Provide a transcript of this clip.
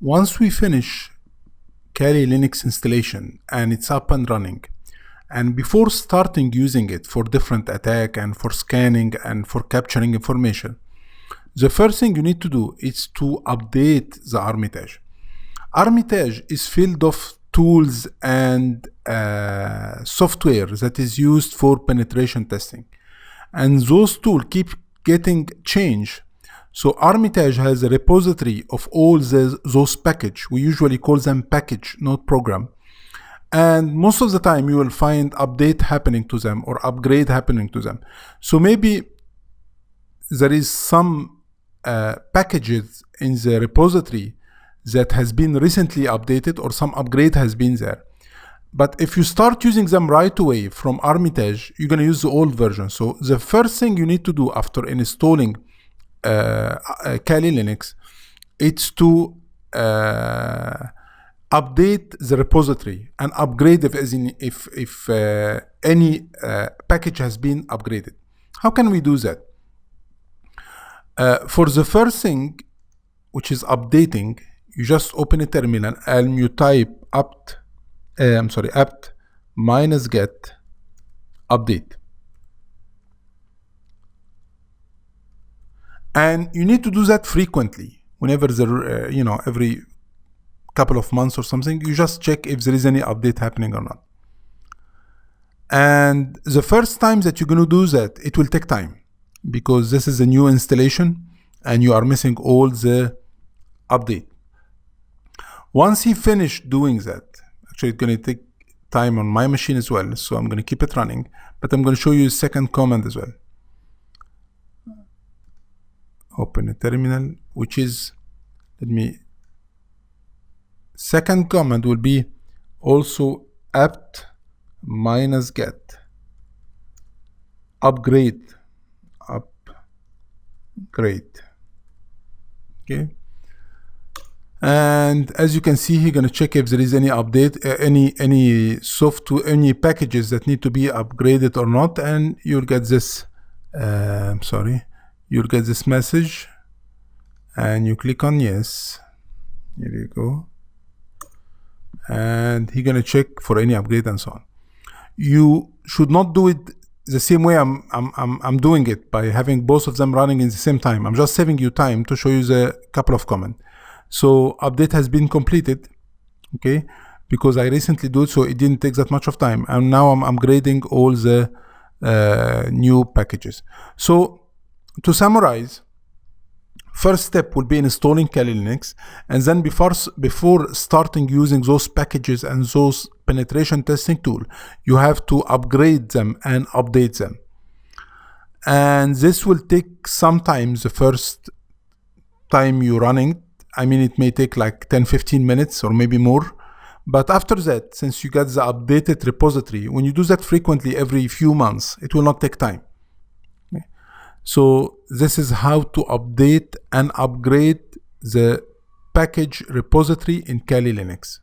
Once we finish Kali Linux installation and it's up and running, and before starting using it for different attack and for scanning and for capturing information, the first thing you need to do is to update the Armitage. Armitage is filled of tools and software that is used for penetration testing. And those tools keep getting changed. So Armitage has a repository of all those packages. We usually call them package, not program. And most of the time you will find update happening to them or upgrade happening to them. So maybe there is some packages in the repository that has been recently updated or some upgrade has been there. But if you start using them right away from Armitage, you're going to use the old version. So the first thing you need to do after installing Kali Linux, it's to update the repository and upgrade if any package has been upgraded. How can we do that? For the first thing, which is updating, you just open a terminal and you type apt -get update. And you need to do that frequently. Whenever every couple of months or something, you just check if there is any update happening or not. And the first time that you're going to do that, it will take time because this is a new installation and you are missing all the update. Once he finished doing that, actually it's going to take time on my machine as well, so I'm going to keep it running, but I'm going to show you a second command as well. Open a terminal, which is, second command will be also apt -get upgrade. Okay. And as you can see, he's gonna check if there is any update, any software, any packages that need to be upgraded or not, and you'll get this. You'll get this message, and you click on yes. Here you go, and he's gonna check for any upgrade and so on. You should not do it the same way I'm doing it by having both of them running in the same time. I'm just saving you time to show you the couple of comments. So update has been completed, okay, because I recently did it, so it didn't take that much of time. And now I'm upgrading all the new packages. So to summarize, first step will be installing Kali Linux, and then before starting using those packages and those penetration testing tool, you have to upgrade them and update them. And this will take sometimes the first time you're running. I mean, it may take like 10-15 minutes or maybe more. But after that, since you get the updated repository, when you do that frequently every few months, it will not take time. Okay. So this is how to update and upgrade the package repository in Kali Linux.